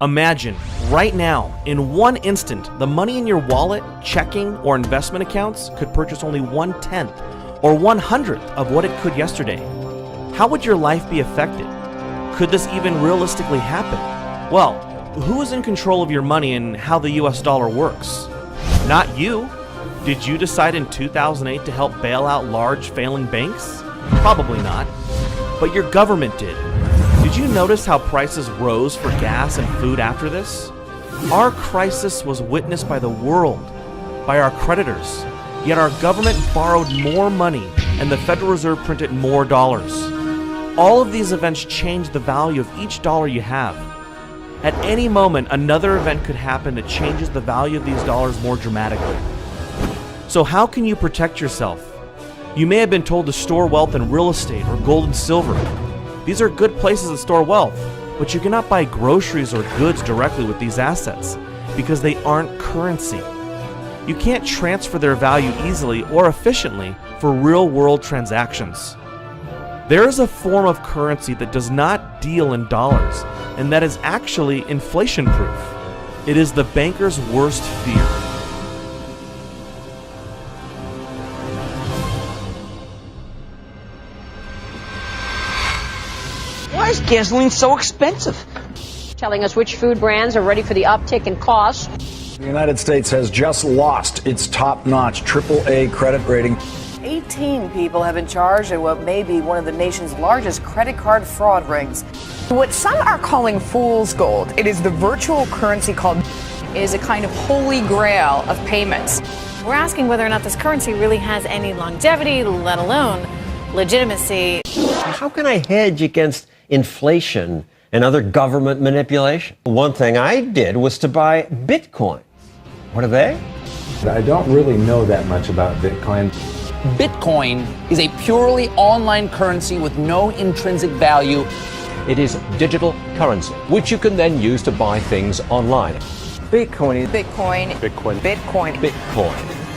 Imagine, right now, in one instant, the money in your wallet, checking, or investment accounts could purchase only 1/10 or 1/100th of what it could yesterday. How would your life be affected? Could this even realistically happen? Well, who is in control of your money and how the US dollar works? Not you. Did you decide in 2008 to help bail out large failing banks? Probably not. But your government did. Did you notice how prices rose for gas and food after this? Our crisis was witnessed by the world, by our creditors, yet our government borrowed more money and the Federal Reserve printed more dollars. All of these events change the value of each dollar you have. At any moment, another event could happen that changes the value of these dollars more dramatically. So how can you protect yourself? You may have been told to store wealth in real estate or gold and silver. These are good places to store wealth, but you cannot buy groceries or goods directly with these assets because they aren't currency. You can't transfer their value easily or efficiently for real-world transactions. There is a form of currency that does not deal in dollars, and that is actually inflation-proof. It is the banker's worst fear. Why is gasoline so expensive? Telling us which food brands are ready for the uptick in costs. The United States has just lost its top-notch AAA credit rating. 18 people have been charged in what may be one of the nation's largest credit card fraud rings. What some are calling fool's gold, it is the virtual currency called is a kind of holy grail of payments. We're asking whether or not this currency really has any longevity, let alone legitimacy. How can I hedge against inflation and other government manipulation? One thing I did was to buy Bitcoin. What are they? I don't really know that much about Bitcoin. Bitcoin is a purely online currency with no intrinsic value. It is digital currency, which you can then use to buy things online. Bitcoin.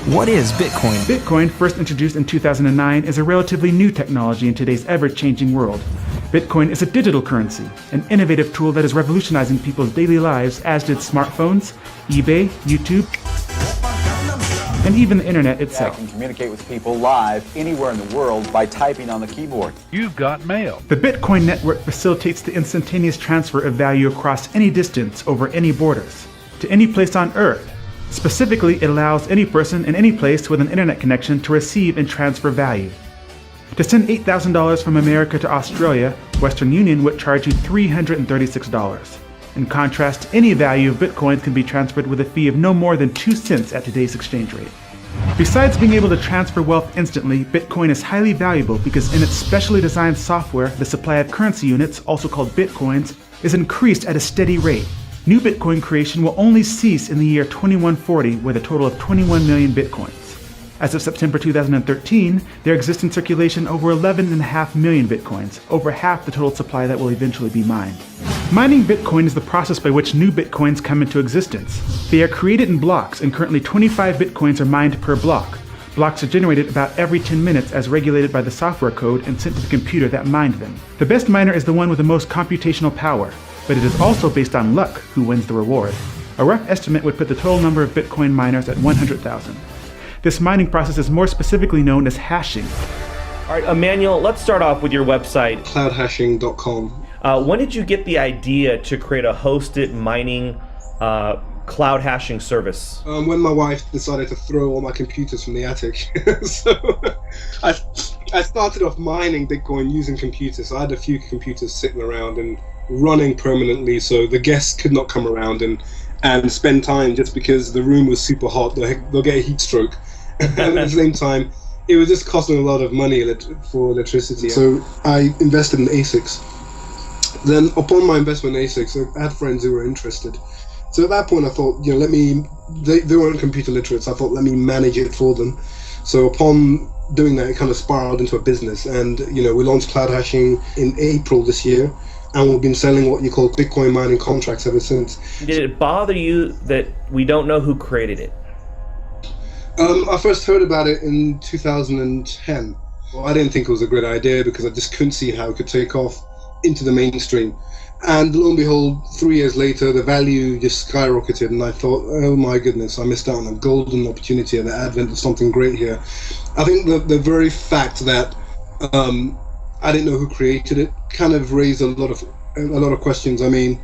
What is Bitcoin? Bitcoin, first introduced in 2009, is a relatively new technology in today's ever-changing world. Bitcoin is a digital currency, an innovative tool that is revolutionizing people's daily lives, as did smartphones, eBay, YouTube, and even the internet itself. I can communicate with people live anywhere in the world by typing on the keyboard. You've got mail. The Bitcoin network facilitates the instantaneous transfer of value across any distance over any borders, to any place on Earth. Specifically, it allows any person in any place with an internet connection to receive and transfer value. To send $8,000 from America to Australia, Western Union would charge you $336. In contrast, any value of Bitcoin can be transferred with a fee of no more than 2 cents at today's exchange rate. Besides being able to transfer wealth instantly, Bitcoin is highly valuable because in its specially designed software, the supply of currency units, also called Bitcoins, is increased at a steady rate. New Bitcoin creation will only cease in the year 2140 with a total of 21 million Bitcoins. As of September 2013, there exist in circulation over 11.5 million Bitcoins, over half the total supply that will eventually be mined. Mining Bitcoin is the process by which new Bitcoins come into existence. They are created in blocks, and currently 25 Bitcoins are mined per block. Blocks are generated about every 10 minutes as regulated by the software code and sent to the computer that mined them. The best miner is the one with the most computational power, but it is also based on luck who wins the reward. A rough estimate would put the total number of Bitcoin miners at 100,000. This mining process is more specifically known as hashing. All right, Emmanuel, let's start off with your website. Cloudhashing.com. When did you get the idea to create a hosted mining cloud hashing service? When my wife decided to throw all my computers from the attic. So I started off mining Bitcoin using computers. So I had a few computers sitting around and running permanently so the guests could not come around and spend time just because the room was super hot. They'll get a heat stroke. And at the same time, it was just costing a lot of money for electricity. So I invested in ASICs. Then upon my investment in ASICs, I had friends who were interested. So at that point I thought, they weren't computer literate, so I thought, let me manage it for them. So upon doing that, it kind of spiraled into a business. And, we launched Cloud Hashing in April this year. And we've been selling what you call Bitcoin mining contracts ever since. Did it bother you that we don't know who created it? I first heard about it in 2010. Well, I didn't think it was a great idea because I just couldn't see how it could take off into the mainstream. And lo and behold, 3 years later, the value just skyrocketed, and I thought, oh my goodness, I missed out on a golden opportunity at the advent of something great here. I think the very fact that I didn't know who created it kind of raised a lot of questions. I mean,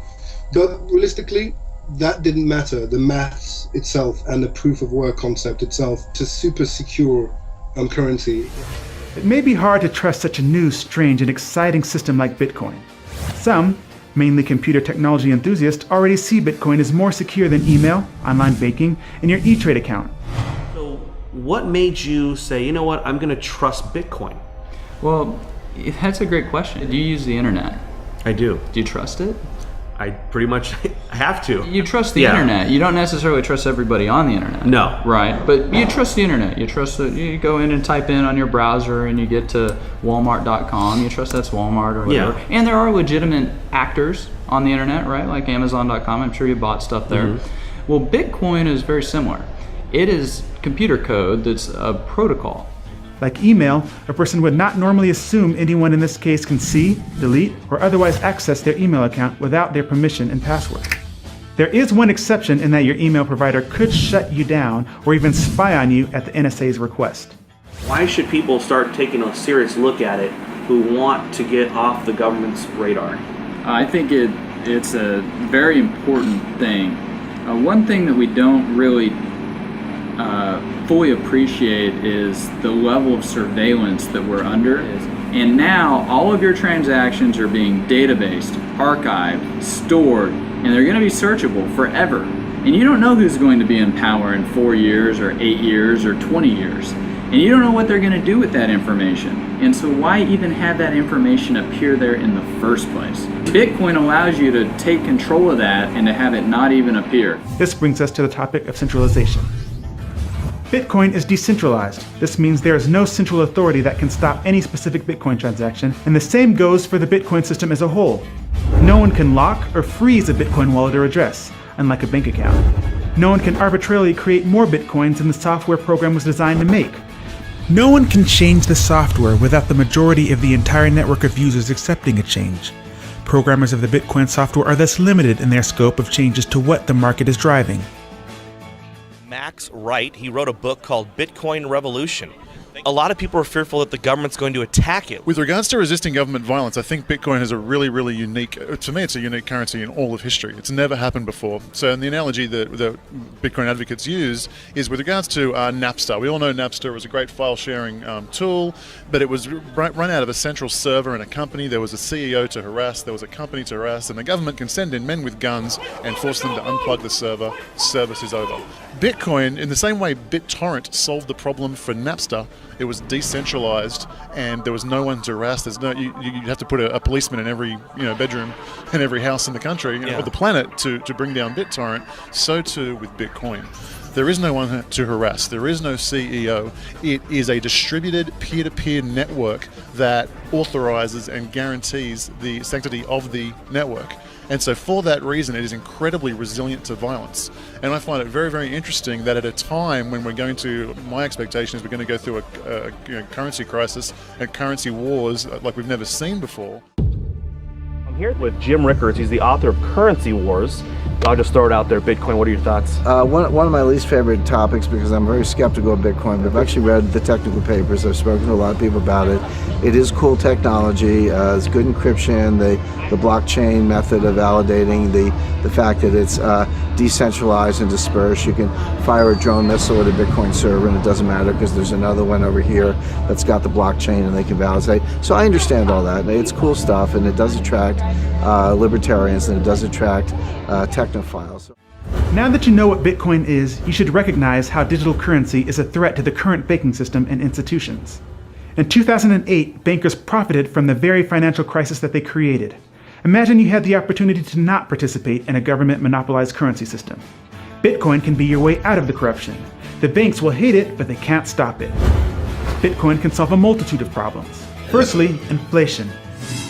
but realistically, that didn't matter. The maths itself and the proof of work concept itself to super secure currency. It may be hard to trust such a new, strange, and exciting system like Bitcoin. Some, mainly computer technology enthusiasts, already see Bitcoin as more secure than email, online banking, and your E-Trade account. So what made you say, you know what, I'm going to trust Bitcoin? Well, that's a great question. Do you use the internet? I do. Do you trust it? I pretty much have to. You trust the internet. You don't necessarily trust everybody on the internet. No. Right. But you trust the internet. You trust that you go in and type in on your browser and you get to Walmart.com. You trust that's Walmart or whatever. Yeah. And there are legitimate actors on the internet, right? Like Amazon.com. I'm sure you bought stuff there. Mm-hmm. Well, Bitcoin is very similar. It is computer code that's a protocol. Like email, a person would not normally assume anyone in this case can see, delete, or otherwise access their email account without their permission and password. There is one exception in that your email provider could shut you down or even spy on you at the NSA's request. Why should people start taking a serious look at it who want to get off the government's radar? I think it's a very important thing. One thing that we don't really fully appreciate is the level of surveillance that we're under. And now all of your transactions are being databased, archived, stored, and they're going to be searchable forever. And you don't know who's going to be in power in 4 years or 8 years or 20 years. And you don't know what they're going to do with that information. And so why even have that information appear there in the first place? Bitcoin allows you to take control of that and to have it not even appear. This brings us to the topic of centralization. Bitcoin is decentralized. This means there is no central authority that can stop any specific Bitcoin transaction, and the same goes for the Bitcoin system as a whole. No one can lock or freeze a Bitcoin wallet or address, unlike a bank account. No one can arbitrarily create more Bitcoins than the software program was designed to make. No one can change the software without the majority of the entire network of users accepting a change. Programmers of the Bitcoin software are thus limited in their scope of changes to what the market is driving. Max Wright, he wrote a book called Bitcoin Revolution. A lot of people are fearful that the government's going to attack it. With regards to resisting government violence, I think Bitcoin is a really, really unique, to me it's a unique currency in all of history. It's never happened before. So the analogy that Bitcoin advocates use is with regards to Napster. We all know Napster was a great file sharing tool, but it was run out of a central server in a company. There was a CEO to harass, there was a company to harass, and the government can send in men with guns and force them to unplug the server. Service is over. Bitcoin, in the same way BitTorrent solved the problem for Napster, it was decentralized and there was no one to harass. There's no you have to put a policeman in every bedroom in every house in the country or the planet to bring down BitTorrent. So too with Bitcoin. There is no one to harass. There is no CEO. It is a distributed peer-to-peer network that authorizes and guarantees the sanctity of the network. And so for that reason, it is incredibly resilient to violence. And I find it very, very interesting that at a time when we're going to, my expectation is we're going to go through a currency crisis and currency wars like we've never seen before. I'm here with Jim Rickards. He's the author of Currency Wars. I'll just throw it out there. Bitcoin, what are your thoughts? One of my least favorite topics, because I'm very skeptical of Bitcoin, but I've actually read the technical papers. I've spoken to a lot of people about it. It is cool technology. It's good encryption, the blockchain method of validating, the fact that it's decentralized and dispersed. You can fire a drone missile at a Bitcoin server and it doesn't matter because there's another one over here that's got the blockchain and they can validate. So I understand all that. It's cool stuff, and it does attract libertarians, and it does attract technophiles. Now that you know what Bitcoin is, you should recognize how digital currency is a threat to the current banking system and institutions. In 2008, bankers profited from the very financial crisis that they created. Imagine you had the opportunity to not participate in a government-monopolized currency system. Bitcoin can be your way out of the corruption. The banks will hate it, but they can't stop it. Bitcoin can solve a multitude of problems. Firstly, inflation.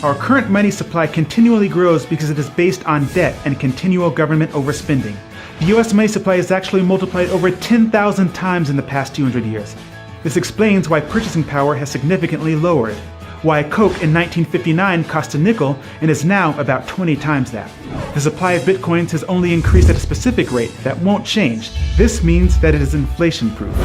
Our current money supply continually grows because it is based on debt and continual government overspending. The US money supply has actually multiplied over 10,000 times in the past 200 years. This explains why purchasing power has significantly lowered. why Coke in 1959 cost a nickel and is now about 20 times that. The supply of bitcoins has only increased at a specific rate that won't change. This means that it is inflation-proof.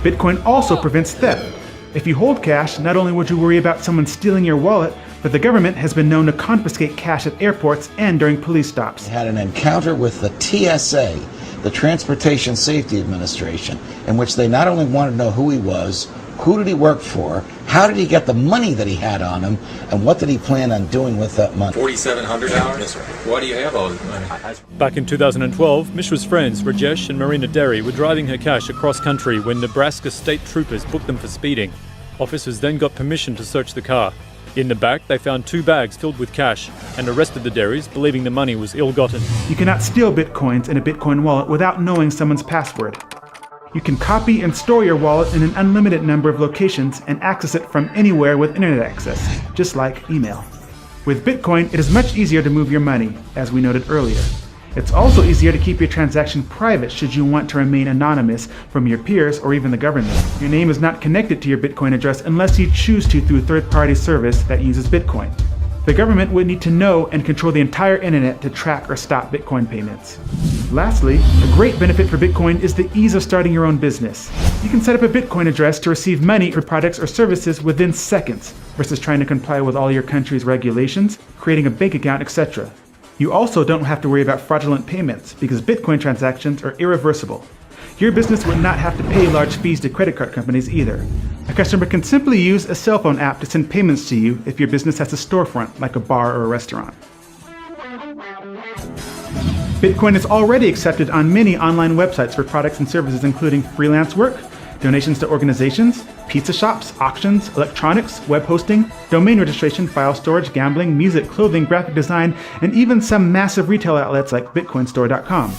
Bitcoin also prevents theft. If you hold cash, not only would you worry about someone stealing your wallet, but the government has been known to confiscate cash at airports and during police stops. Had an encounter with the TSA, the Transportation Safety Administration, in which they not only wanted to know who he was, who did he work for, how did he get the money that he had on him, and what did he plan on doing with that money? $4,700? Yes, sir. Why do you have all this money? Back in 2012, Mishra's friends, Rajesh and Marina Derry, were driving her cash across country when Nebraska state troopers booked them for speeding. Officers then got permission to search the car. In the back, they found 2 bags filled with cash and arrested the Derrys, believing the money was ill-gotten. You cannot steal bitcoins in a Bitcoin wallet without knowing someone's password. You can copy and store your wallet in an unlimited number of locations and access it from anywhere with internet access, just like email. With Bitcoin, it is much easier to move your money, as we noted earlier. It's also easier to keep your transaction private should you want to remain anonymous from your peers or even the government. Your name is not connected to your Bitcoin address unless you choose to through a third-party service that uses Bitcoin. The government would need to know and control the entire internet to track or stop Bitcoin payments. Lastly, a great benefit for Bitcoin is the ease of starting your own business. You can set up a Bitcoin address to receive money for products or services within seconds, versus trying to comply with all your country's regulations, creating a bank account, etc. You also don't have to worry about fraudulent payments because Bitcoin transactions are irreversible. Your business would not have to pay large fees to credit card companies either. A customer can simply use a cell phone app to send payments to you if your business has a storefront, like a bar or a restaurant. Bitcoin is already accepted on many online websites for products and services including freelance work, donations to organizations, pizza shops, auctions, electronics, web hosting, domain registration, file storage, gambling, music, clothing, graphic design, and even some massive retail outlets like bitcoinstore.com.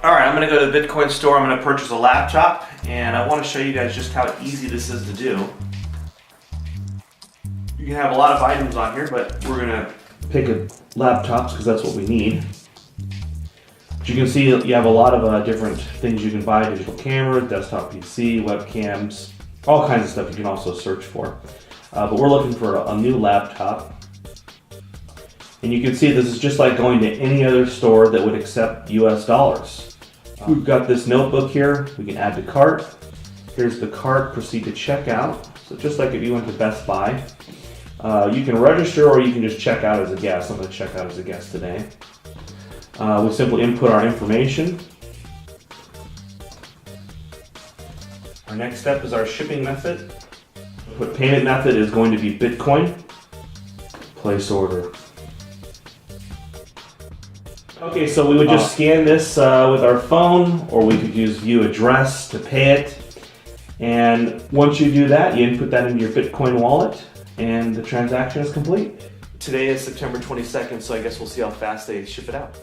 Alright, I'm going to go to the Bitcoin store, I'm going to purchase a laptop, and I want to show you guys just how easy this is to do. You can have a lot of items on here, but we're going to pick laptops because that's what we need. But you can see you have a lot of different things you can buy: digital cameras, desktop PC, webcams, all kinds of stuff you can also search for. But we're looking for a new laptop. And you can see this is just like going to any other store that would accept US dollars. We've got this notebook here, we can add to cart. Here's the cart, proceed to checkout. So just like if you went to Best Buy. You can register or you can just check out as a guest. I'm going to check out as a guest today. We simply input our information. Our next step is our shipping method. The payment method is going to be Bitcoin. Place order. Okay, so we would just scan this with our phone, or we could use view address to pay it. And once you do that, you input that into your Bitcoin wallet, and the transaction is complete. Today is September 22nd, so I guess we'll see how fast they ship it out.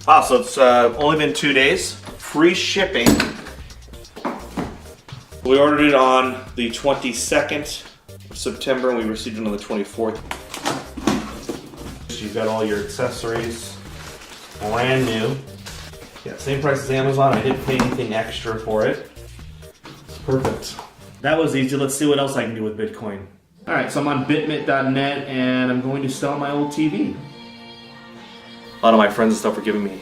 Wow, so it's only been 2 days. Free shipping. We ordered it on the 22nd of September, and we received it on the 24th. You've got all your accessories, brand new. Yeah, same price as Amazon. I didn't pay anything extra for it. It's perfect. That was easy. Let's see what else I can do with Bitcoin. All right, so I'm on bitmit.net, and I'm going to sell my old TV. A lot of my friends and stuff were giving me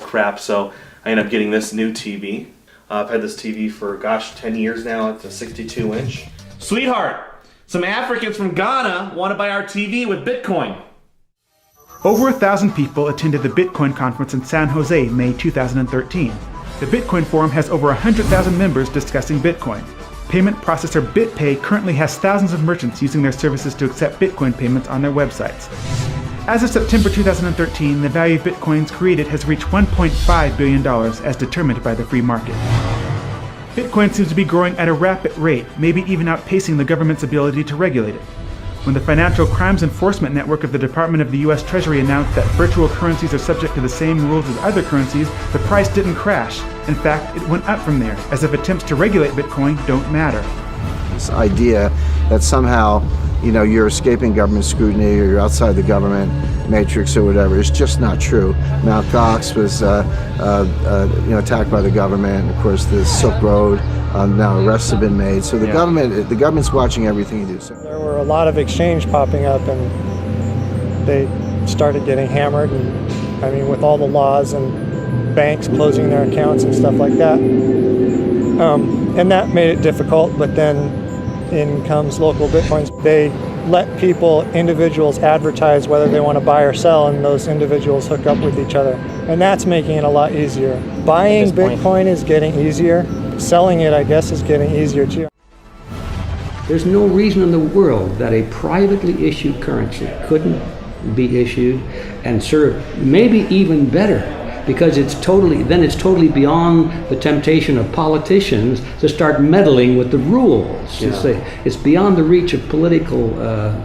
crap, so I ended up getting this new TV. I've had this TV for, 10 years now. It's a 62-inch. Sweetheart, some Africans from Ghana want to buy our TV with Bitcoin. Over 1,000 people attended the Bitcoin conference in San Jose, May 2013. The Bitcoin Forum has over 100,000 members discussing Bitcoin. Payment processor BitPay currently has thousands of merchants using their services to accept Bitcoin payments on their websites. As of September 2013, the value of Bitcoins created has reached $1.5 billion as determined by the free market. Bitcoin seems to be growing at a rapid rate, maybe even outpacing the government's ability to regulate it. When the Financial Crimes Enforcement Network of the Department of the U.S. Treasury announced that virtual currencies are subject to the same rules as other currencies, the price didn't crash. In fact, it went up from there, as if attempts to regulate Bitcoin don't matter. This idea that somehow, you're escaping government scrutiny or you're outside the government matrix or whatever is just not true. Mt. Gox was attacked by the government. Of course, the Silk Road Now arrests have been made. So the government's watching everything you do. So. There were a lot of exchange popping up, and they started getting hammered. And I mean, with all the laws and banks closing their accounts and stuff like that, and that made it difficult. But then in comes local Bitcoins. They let individuals advertise whether they want to buy or sell, and those individuals hook up with each other. And that's making it a lot easier. Buying Bitcoin is getting easier. Selling it, I guess, is getting easier too. There's no reason in the world that a privately issued currency couldn't be issued and serve maybe even better, because it's totally beyond the temptation of politicians to start meddling with the rules. It's beyond the reach of political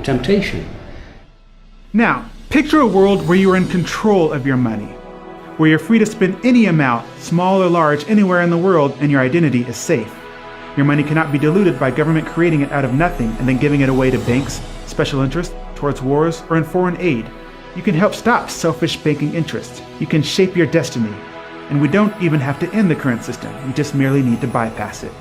temptation. Now, picture a world where you are in control of your money, where you're free to spend any amount, small or large, anywhere in the world, and your identity is safe. Your money cannot be diluted by government creating it out of nothing and then giving it away to banks, special interests, towards wars, or in foreign aid. You can help stop selfish banking interests. You can shape your destiny. And we don't even have to end the current system. We just merely need to bypass it.